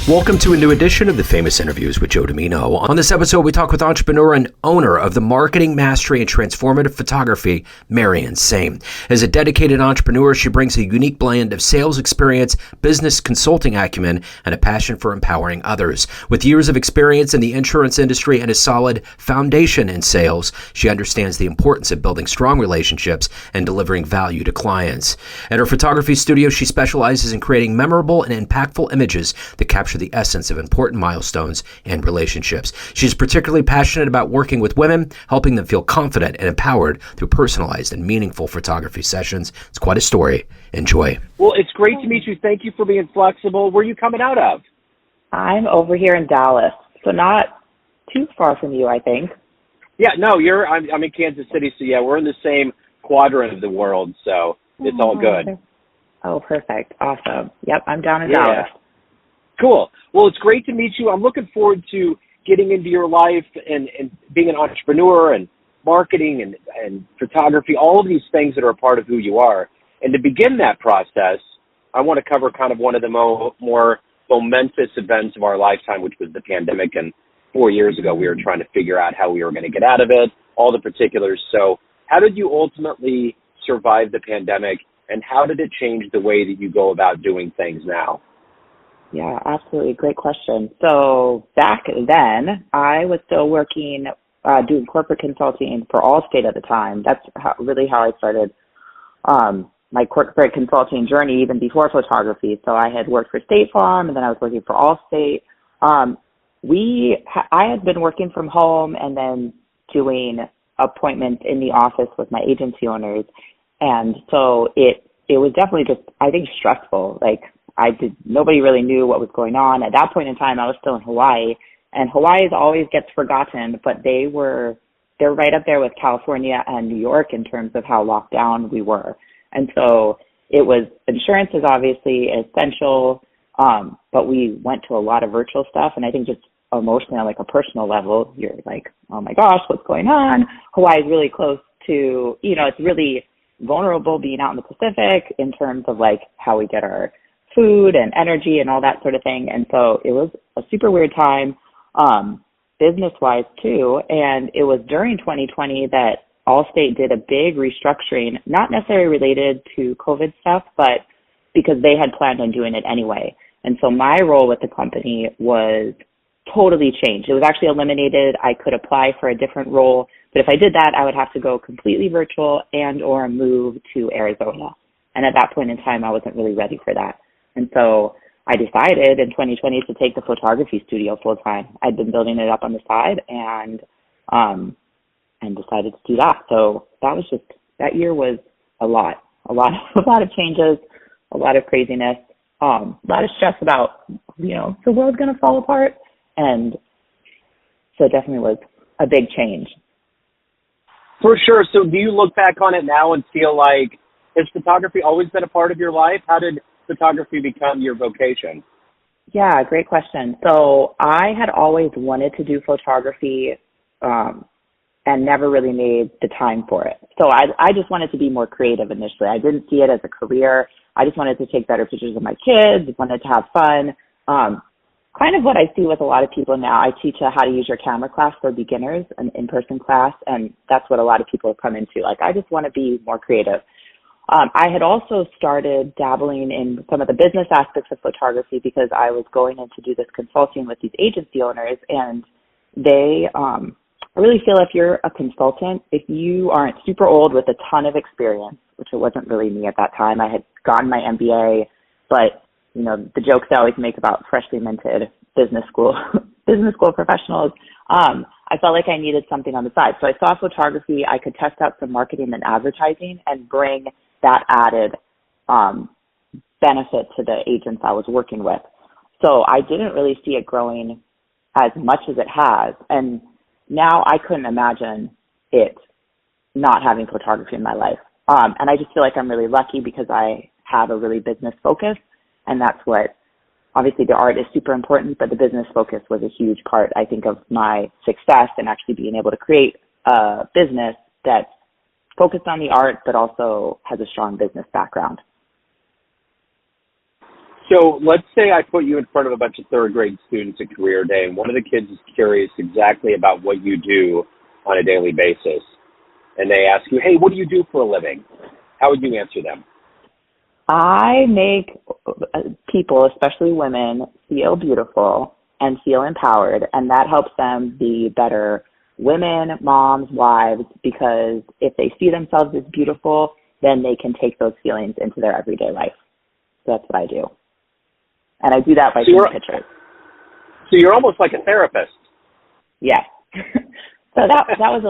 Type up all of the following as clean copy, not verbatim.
Welcome to a new edition of the Famous Interviews with Joe Dimino. On this episode, we talk with entrepreneur and owner of the marketing mastery and transformative photography, Marian. As a dedicated entrepreneur, she brings a unique blend of sales experience, business consulting acumen, and a passion for empowering others. With years of experience in the insurance industry and a solid foundation in sales, she understands the importance of building strong relationships and delivering value to clients. At her photography studio, she specializes in creating memorable and impactful images that capture the essence of important milestones and relationships. She's particularly passionate about working with women, helping them feel confident and empowered through personalized and meaningful photography sessions. It's quite a story. Enjoy. Well, it's great to meet you. Thank you for being flexible. Where are you coming out of? I'm over here in Dallas, so not too far from you, I think. Yeah, no, I'm in Kansas City, so yeah, we're in the same quadrant of the world, so it's all good. Oh, perfect. Awesome. Yep, I'm down in Dallas. Cool. Well, it's great to meet you. I'm looking forward to getting into your life and being an entrepreneur and marketing and photography, all of these things that are a part of who you are. And to begin that process, I want to cover kind of one of the more momentous events of our lifetime, which was the pandemic. And 4 years ago, we were trying to figure out how we were going to get out of it, all the particulars. So how did you ultimately survive the pandemic, and how did it change the way that you go about doing things now? Yeah, absolutely. Great question. So back then, I was still working, doing corporate consulting for Allstate at the time. That's really how I started my corporate consulting journey, even before photography. So I had worked for State Farm, and then I was working for Allstate. I had been working from home and then doing appointments in the office with my agency owners. And so it was definitely just, I think, stressful. Like, nobody really knew what was going on. At that point in time, I was still in Hawaii, and Hawaii always gets forgotten, but they're right up there with California and New York in terms of how locked down we were. And so insurance is obviously essential, but we went to a lot of virtual stuff. And I think just emotionally on like a personal level, you're like, oh my gosh, what's going on? Hawaii is really close to, it's really vulnerable being out in the Pacific in terms of like how we get our food and energy and all that sort of thing. And so it was a super weird time, business-wise too. And it was during 2020 that Allstate did a big restructuring, not necessarily related to COVID stuff, but because they had planned on doing it anyway. And so my role with the company was totally changed. It was actually eliminated. I could apply for a different role, but if I did that, I would have to go completely virtual and or move to Arizona. And at that point in time, I wasn't really ready for that. And so I decided in 2020 to take the photography studio full time. I'd been building it up on the side and decided to do that. So that year was a lot of changes, a lot of craziness, a lot of stress about, the world's going to fall apart. And so it definitely was a big change. For sure. So do you look back on it now and feel like, has photography always been a part of your life? How did photography become your vocation? Yeah, great question. So I had always wanted to do photography and never really made the time for it. So I just wanted to be more creative initially. I didn't see it as a career. I just wanted to take better pictures of my kids, wanted to have fun. Kind of what I see with a lot of people now. I teach a how to use your camera class for beginners, an in-person class, and that's what a lot of people have come into. Like, I just want to be more creative. I had also started dabbling in some of the business aspects of photography because I was going in to do this consulting with these agency owners, and I really feel if you're a consultant, if you aren't super old with a ton of experience, which it wasn't really me at that time, I had gotten my MBA, but the jokes I always make about freshly minted business school professionals, I felt like I needed something on the side. So I saw photography. I could test out some marketing and advertising and bring that added benefit to the agents I was working with. So I didn't really see it growing as much as it has. And now I couldn't imagine it not having photography in my life. And I just feel like I'm really lucky because I have a really business focus. And that's what, obviously the art is super important, but the business focus was a huge part, I think, of my success and actually being able to create a business that's focused on the art, but also has a strong business background. So let's say I put you in front of a bunch of third grade students at career day, and one of the kids is curious exactly about what you do on a daily basis. And they ask you, hey, what do you do for a living? How would you answer them? I make people, especially women, feel beautiful and feel empowered, and that helps them be better women, moms, wives, because if they see themselves as beautiful, then they can take those feelings into their everyday life. So that's what I do. And I do that by taking pictures. So you're almost like a therapist. Yes. So that was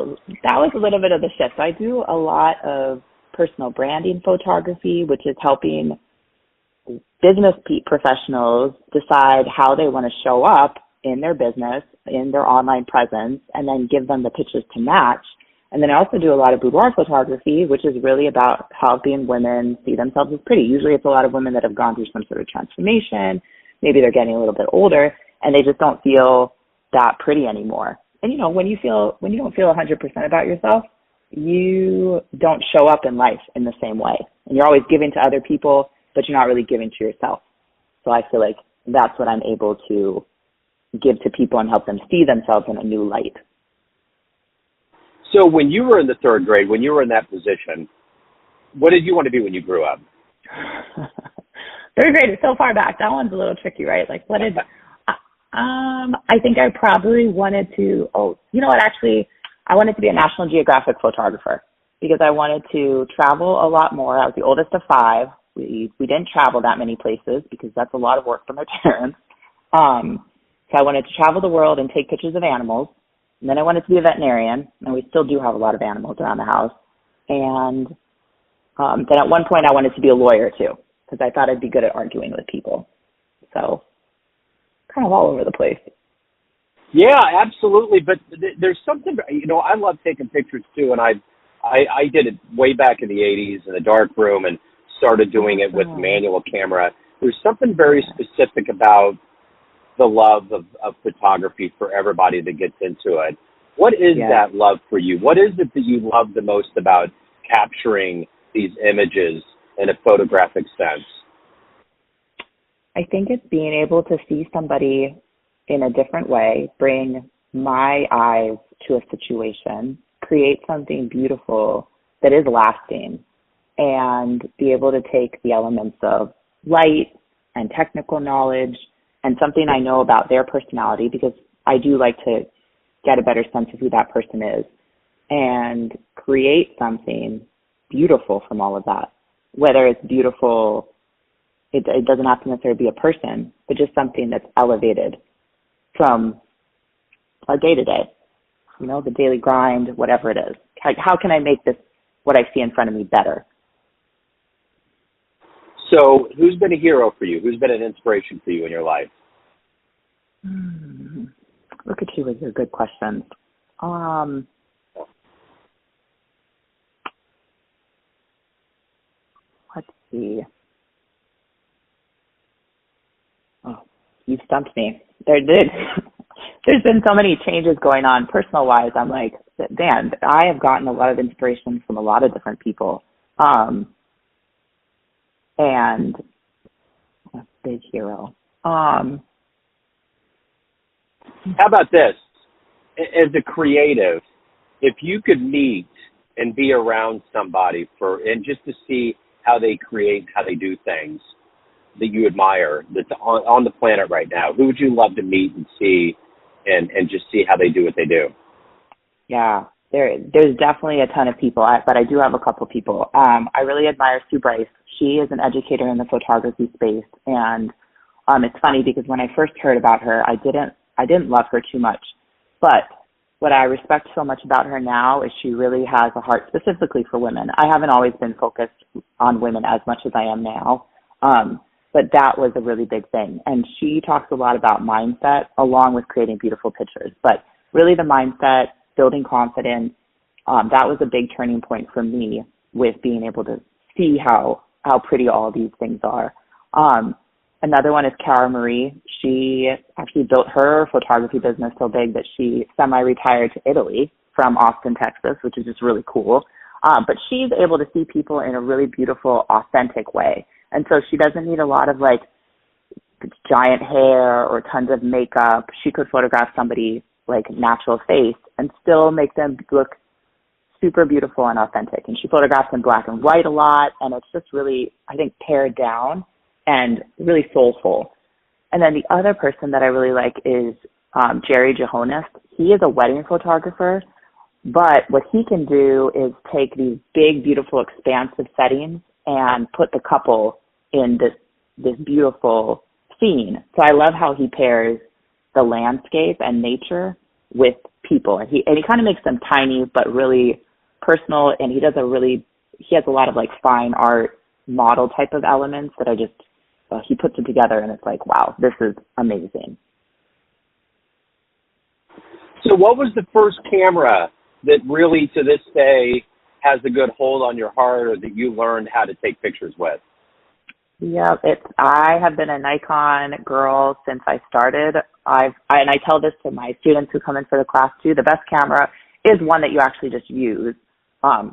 a little bit of the shift. So I do a lot of personal branding photography, which is helping business professionals decide how they want to show up in their business, in their online presence, and then give them the pictures to match. And then I also do a lot of boudoir photography, which is really about helping women see themselves as pretty. Usually it's a lot of women that have gone through some sort of transformation. Maybe they're getting a little bit older and they just don't feel that pretty anymore. And when you don't feel 100% about yourself, you don't show up in life in the same way. And you're always giving to other people, but you're not really giving to yourself. So I feel like that's what I'm able to give to people and help them see themselves in a new light. So when you were in the third grade, when you were in that position, what did you want to be when you grew up? Third grade is so far back. That one's a little tricky, right? Like, what did I think I probably wanted to. Actually, I wanted to be a National Geographic photographer because I wanted to travel a lot more. I was the oldest of five. We didn't travel that many places because that's a lot of work for my parents. So I wanted to travel the world and take pictures of animals. And then I wanted to be a veterinarian, and we still do have a lot of animals around the house. And then at one point I wanted to be a lawyer too, because I thought I'd be good at arguing with people. So kind of all over the place. Yeah, absolutely. But there's something, I love taking pictures too. And I did it way back in the 80s in a dark room and started doing it with manual camera. There's something very specific about the love of photography for everybody that gets into it. What is that love for you? What is it that you love the most about capturing these images in a photographic sense? I think it's being able to see somebody in a different way, bring my eyes to a situation, create something beautiful that is lasting, and be able to take the elements of light and technical knowledge and something I know about their personality, because I do like to get a better sense of who that person is, and create something beautiful from all of that. Whether it's beautiful, it doesn't have to necessarily be a person, but just something that's elevated from our day-to-day, the daily grind, whatever it is. How can I make this, what I see in front of me, better? So who's been a hero for you? Who's been an inspiration for you in your life? Look at you with your good questions. Let's see. Oh, you stumped me. There's been so many changes going on personal-wise. I'm like, Dan, I have gotten a lot of inspiration from a lot of different people. And a big hero. How about this? As a creative, if you could meet and be around somebody and just to see how they create, how they do things that you admire that's on the planet right now, who would you love to meet and see and just see how they do what they do? Yeah. There's definitely a ton of people, but I do have a couple people. I really admire Sue Bryce. She is an educator in the photography space, and it's funny because when I first heard about her, I didn't love her too much. But what I respect so much about her now is she really has a heart specifically for women. I haven't always been focused on women as much as I am now, but that was a really big thing. And she talks a lot about mindset along with creating beautiful pictures. But really the mindset, building confidence, that was a big turning point for me with being able to see how pretty all these things are. Another one is Cara Marie. She actually built her photography business so big that she semi-retired to Italy from Austin, Texas, which is just really cool. But she's able to see people in a really beautiful, authentic way. And so she doesn't need a lot of giant hair or tons of makeup. She could photograph somebody like natural face and still make them look super beautiful and authentic. And she photographs in black and white a lot, and it's just really, I think, pared down and really soulful. And then the other person that I really like is Jerry Johonis. He is a wedding photographer, but what he can do is take these big, beautiful, expansive settings and put the couple in this beautiful scene. So I love how he pairs the landscape and nature with people. And he kind of makes them tiny but really personal, and he has a lot of like fine art model type of elements that are just he puts it together, and it's like, wow, this is amazing. So what was the first camera that really to this day has a good hold on your heart, or that you learned how to take pictures with? Yeah, I have been a Nikon girl since I started. And I tell this to my students who come in for the class too. The best camera is one that you actually just use,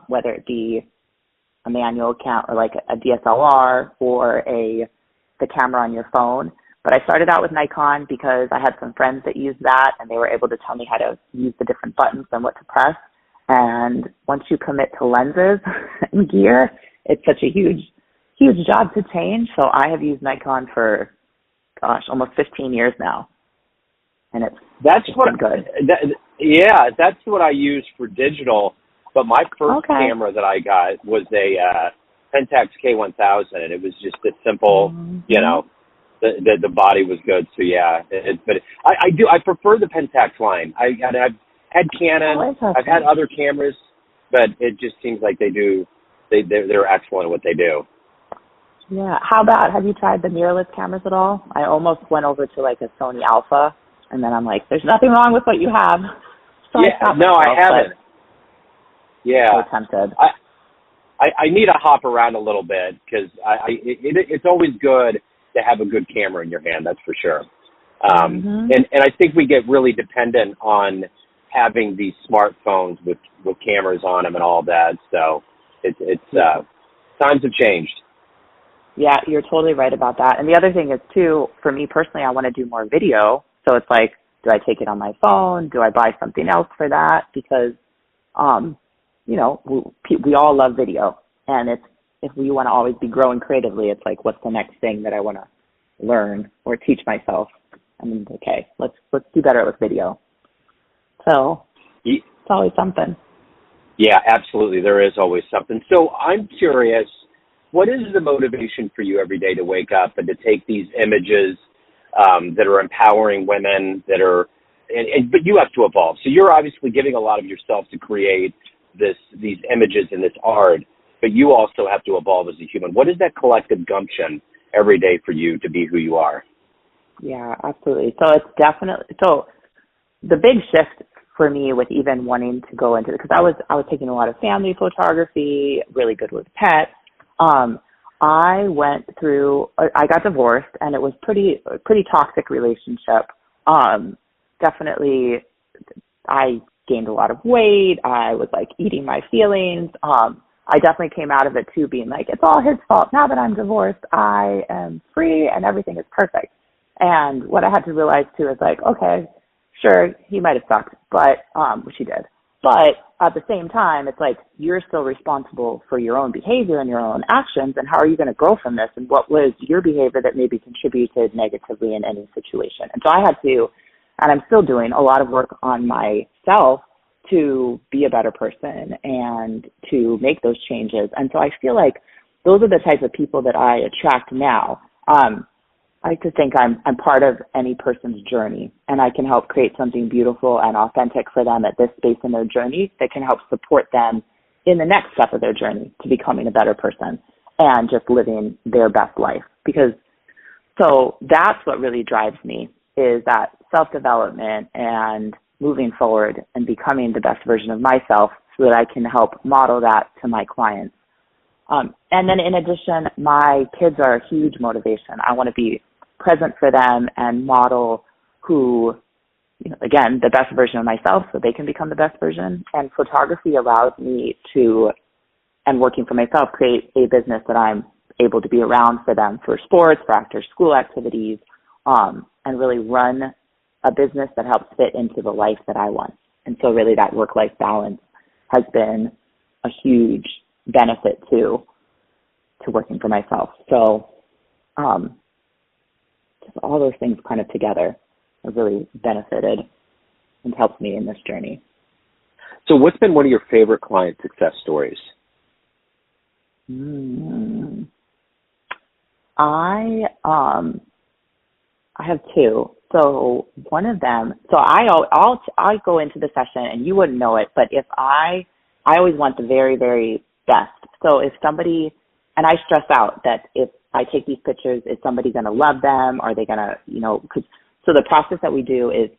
whether it be a manual cam or like a DSLR or the camera on your phone. But I started out with Nikon because I had some friends that used that, and they were able to tell me how to use the different buttons and what to press. And once you commit to lenses and gear, it's such a huge job to change. So I have used Nikon for, almost 15 years now. And it's been good. That's what I use for digital. But my first camera that I got was a Pentax K1000, and it was just a simple, the body was good. So yeah, but I prefer the Pentax line. I've had Canon, I've had other cameras, but it just seems like they're excellent at what they do. Yeah. How about, have you tried the mirrorless cameras at all? I almost went over to like a Sony Alpha, and then I'm like, there's nothing wrong with what you have. So I haven't. Yeah. So tempted. I need to hop around a little bit, because it's always good to have a good camera in your hand. That's for sure. And I think we get really dependent on having these smartphones with cameras on them and all that. So it's times have changed. Yeah, you're totally right about that. And the other thing is too, for me personally, I want to do more video. So it's like, do I take it on my phone? Do I buy something else for that? Because, we all love video, and if we want to always be growing creatively, it's like, what's the next thing that I want to learn or teach myself? I mean, okay, let's do better with video. So it's always something. Yeah, absolutely. There is always something. So I'm curious, what is the motivation for you every day to wake up and to take these images that are empowering women, but you have to evolve. So you're obviously giving a lot of yourself to create these images and this art, but you also have to evolve as a human. What is that collective gumption every day for you to be who you are? Yeah, absolutely. So it's definitely, the big shift for me with even wanting to go into it, because I was taking a lot of family photography, really good with pets. I got divorced, and it was pretty toxic relationship. Definitely, I gained a lot of weight. I was like eating my feelings. I definitely came out of it too being like, it's all his fault. Now that I'm divorced, I am free and everything is perfect. And what I had to realize too is like, okay, sure, he might have sucked, but, which he did. But at the same time, it's like, you're still responsible for your own behavior and your own actions, and how are you going to grow from this? And what was your behavior that maybe contributed negatively in any situation? And so I had to, and I'm still doing a lot of work on myself to be a better person and to make those changes. And so I feel like those are the types of people that I attract now. I like to think I'm part of any person's journey, and I can help create something beautiful and authentic for them at this space in their journey that can help support them in the next step of their journey to becoming a better person and just living their best life. So that's what really drives me, is that self-development and moving forward and becoming the best version of myself so that I can help model that to my clients. And then in addition, my kids are a huge motivation. I want to be present for them and model who, again, the best version of myself so they can become the best version. And photography allows me to, and working for myself, create a business that I'm able to be around for them for sports, for after school activities, and really run a business that helps fit into the life that I want. And so really that work-life balance has been a huge benefit to working for myself. So just all those things kind of together have really benefited and helped me in this journey. So what's been one of your favorite client success stories? I have two. So one of them, so I'll go into the session and you wouldn't know it, but if I always want the very, very best. So if somebody, and I stress out that if I take these pictures, is somebody going to love them? Are they going to, so the process that we do is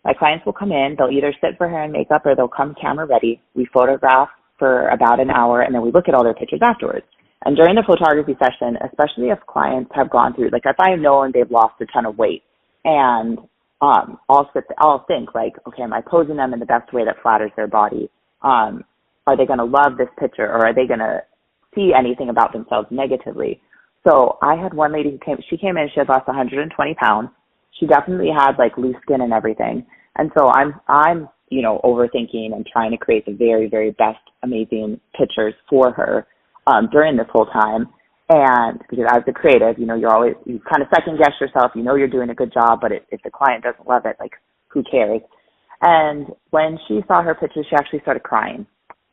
my clients will come in, they'll either sit for hair and makeup or they'll come camera ready. We photograph for about an hour and then we look at all their pictures afterwards. And during the photography session, especially if clients have gone through, like if I know they've lost a ton of weight and I'll think like, okay, am I posing them in the best way that flatters their body? Are they going to love this picture or are they going to see anything about themselves negatively? So I had one lady who came in, she had lost 120 pounds. She definitely had like loose skin and everything. And so I'm overthinking and trying to create the very, very best, amazing pictures for her during this whole time. And because as a creative, you kind of second guess yourself, you're doing a good job, but if the client doesn't love it, like who cares? And when she saw her pictures, she actually started crying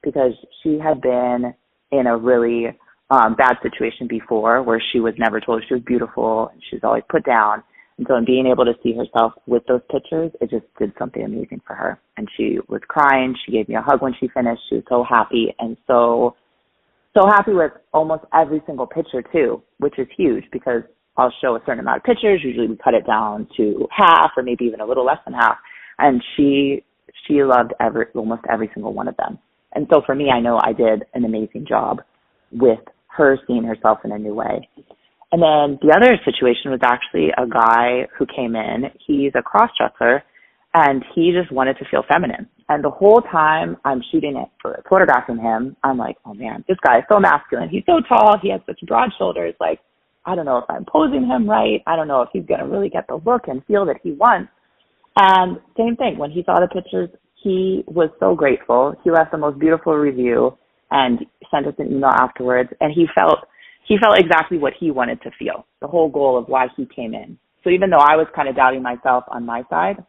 because she had been in a really bad situation before where she was never told she was beautiful and she was always put down. And so in being able to see herself with those pictures, it just did something amazing for her. And she was crying. She gave me a hug when she finished. She was so happy and so happy with almost every single picture too, which is huge because I'll show a certain amount of pictures. Usually we cut it down to half or maybe even a little less than half. And she loved almost every single one of them. And so for me, I know I did an amazing job with her seeing herself in a new way. And then the other situation was actually a guy who came in. He's a cross-dresser, and he just wanted to feel feminine. And the whole time I'm photographing him, I'm like, oh, man, this guy is so masculine. He's so tall. He has such broad shoulders. Like, I don't know if I'm posing him right. I don't know if he's going to really get the look and feel that he wants. And same thing. When he saw the pictures, he was so grateful. He left the most beautiful review and sent us an email afterwards. And he felt exactly what he wanted to feel, the whole goal of why he came in. So even though I was kind of doubting myself on my side,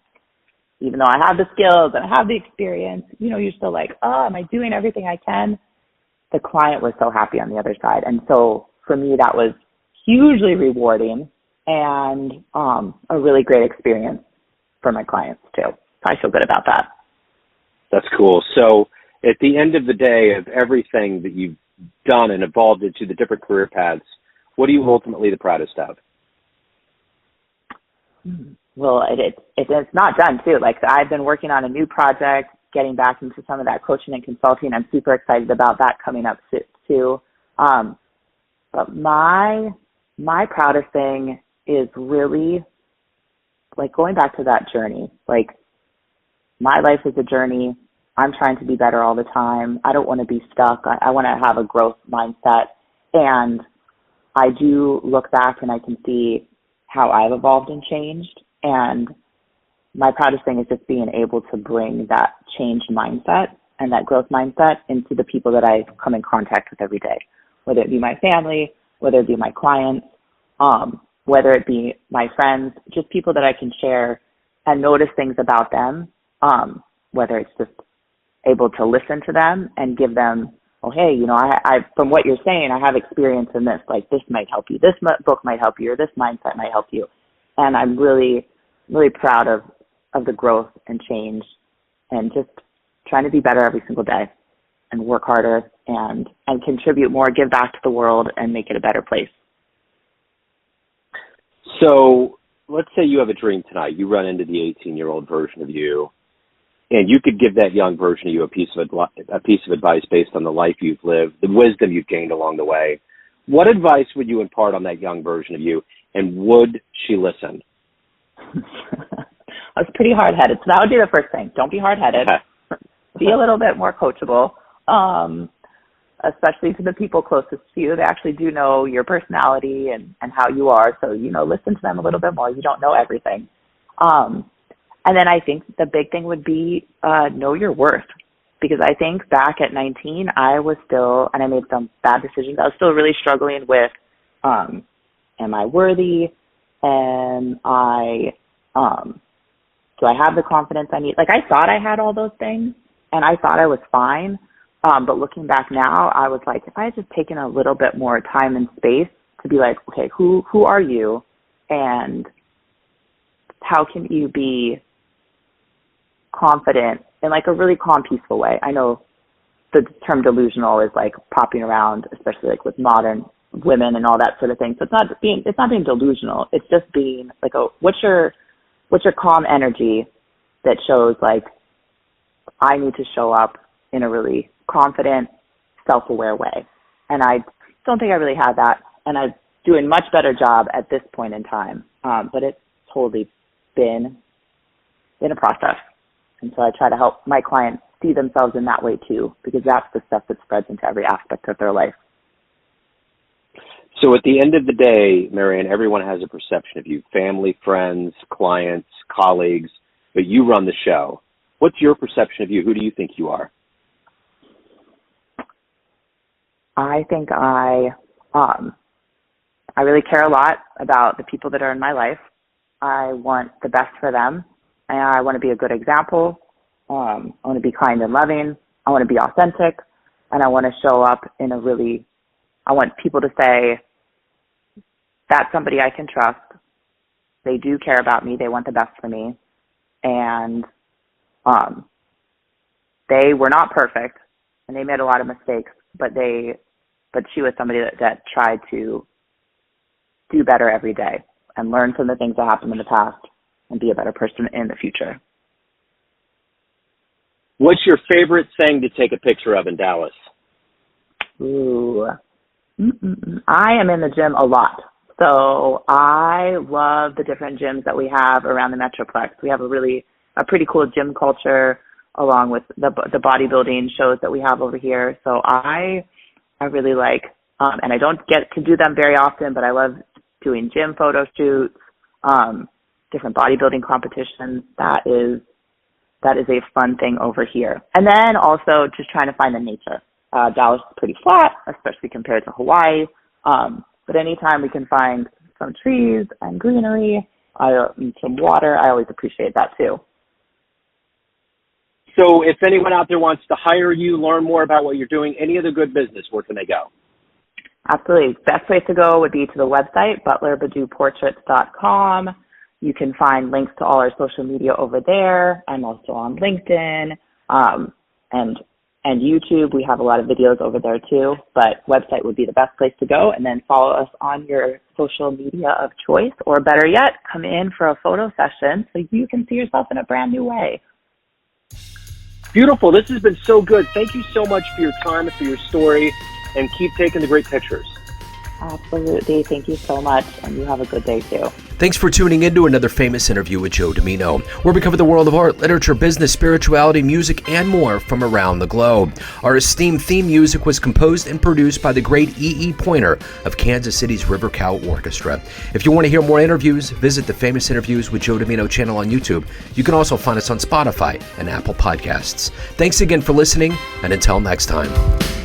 even though I have the skills and I have the experience, you're still like, oh, am I doing everything I can? The client was so happy on the other side. And so for me, that was hugely rewarding and a really great experience for my clients too. I feel good about that. That's cool. So at the end of the day of everything that you've done and evolved into the different career paths, what are you ultimately the proudest of? Well, it's not done too. Like I've been working on a new project, getting back into some of that coaching and consulting. I'm super excited about that coming up too. But my proudest thing is really like going back to that journey. Like my life is a journey. I'm trying to be better all the time. I don't want to be stuck. I want to have a growth mindset. And I do look back and I can see how I've evolved and changed. And my proudest thing is just being able to bring that changed mindset and that growth mindset into the people that I come in contact with every day, whether it be my family, whether it be my clients, whether it be my friends, just people that I can share and notice things about them, whether it's just able to listen to them and give them, oh, hey, I from what you're saying, I have experience in this, like this might help you, this book might help you, or this mindset might help you. And I'm really, really proud of the growth and change and just trying to be better every single day and work harder and contribute more, give back to the world and make it a better place. So let's say you have a dream tonight. You run into the 18-year-old version of you, and you could give that young version of you a piece of advice based on the life you've lived, the wisdom you've gained along the way. What advice would you impart on that young version of you, and would she listen? I was pretty hard-headed, so that would be the first thing. Don't be hard-headed. Be a little bit more coachable. especially to the people closest to you. They actually do know your personality and how you are. So, listen to them a little bit more. You don't know everything. And then I think the big thing would be know your worth. Because I think back at 19, I was still, and I made some bad decisions. I was still really struggling with, am I worthy? Do I have the confidence I need? Like, I thought I had all those things, and I thought I was fine. But looking back now, I was like, if I had just taken a little bit more time and space to be like, okay, who are you? And how can you be confident in like a really calm, peaceful way? I know the term delusional is like popping around, especially like with modern women and all that sort of thing. So it's not being delusional. It's just being like, what's your calm energy that shows like I need to show up in a really confident, self-aware way. And I don't think I really had that. And I'm doing a much better job at this point in time. But it's totally been in a process. And so I try to help my clients see themselves in that way too, because that's the stuff that spreads into every aspect of their life. So at the end of the day, Marian, everyone has a perception of you, family, friends, clients, colleagues, but you run the show. What's your perception of you? Who do you think you are? I think I really care a lot about the people that are in my life. I want the best for them, and I want to be a good example. I want to be kind and loving. I want to be authentic, and I want to show up in I want people to say, that's somebody I can trust. They do care about me. They want the best for me. And they were not perfect, and they made a lot of mistakes, but she was somebody that tried to do better every day and learn from the things that happened in the past and be a better person in the future. What's your favorite thing to take a picture of in Dallas? Ooh. I am in the gym a lot. So I love the different gyms that we have around the Metroplex. We have a pretty cool gym culture along with the bodybuilding shows that we have over here. So I really like, and I don't get to do them very often, but I love doing gym photo shoots, different bodybuilding competitions. That is a fun thing over here. And then also just trying to find the nature. Dallas is pretty flat, especially compared to Hawaii. But anytime we can find some trees and greenery, and some water, I always appreciate that too. So if anyone out there wants to hire you, learn more about what you're doing, any other good business, where can they go? Absolutely. Best place to go would be to the website, butlerbadouportraits.com. You can find links to all our social media over there. I'm also on LinkedIn and YouTube. We have a lot of videos over there too, but website would be the best place to go. And then follow us on your social media of choice, or better yet, come in for a photo session so you can see yourself in a brand new way. Beautiful. This has been so good. Thank you so much for your time and for your story, and keep taking the great pictures. Absolutely. Thank you so much, and you have a good day too. Thanks for tuning in to another famous interview with Joe Dimino, where we cover the world of art, literature, business, spirituality, music, and more from around the globe. Our esteemed theme music was composed and produced by the great E.E. Pointer of Kansas City's River Cow Orchestra. If you want to hear more interviews, visit the Famous Interviews with Joe Dimino channel on YouTube. You can also find us on Spotify and Apple Podcasts. Thanks again for listening, and until next time.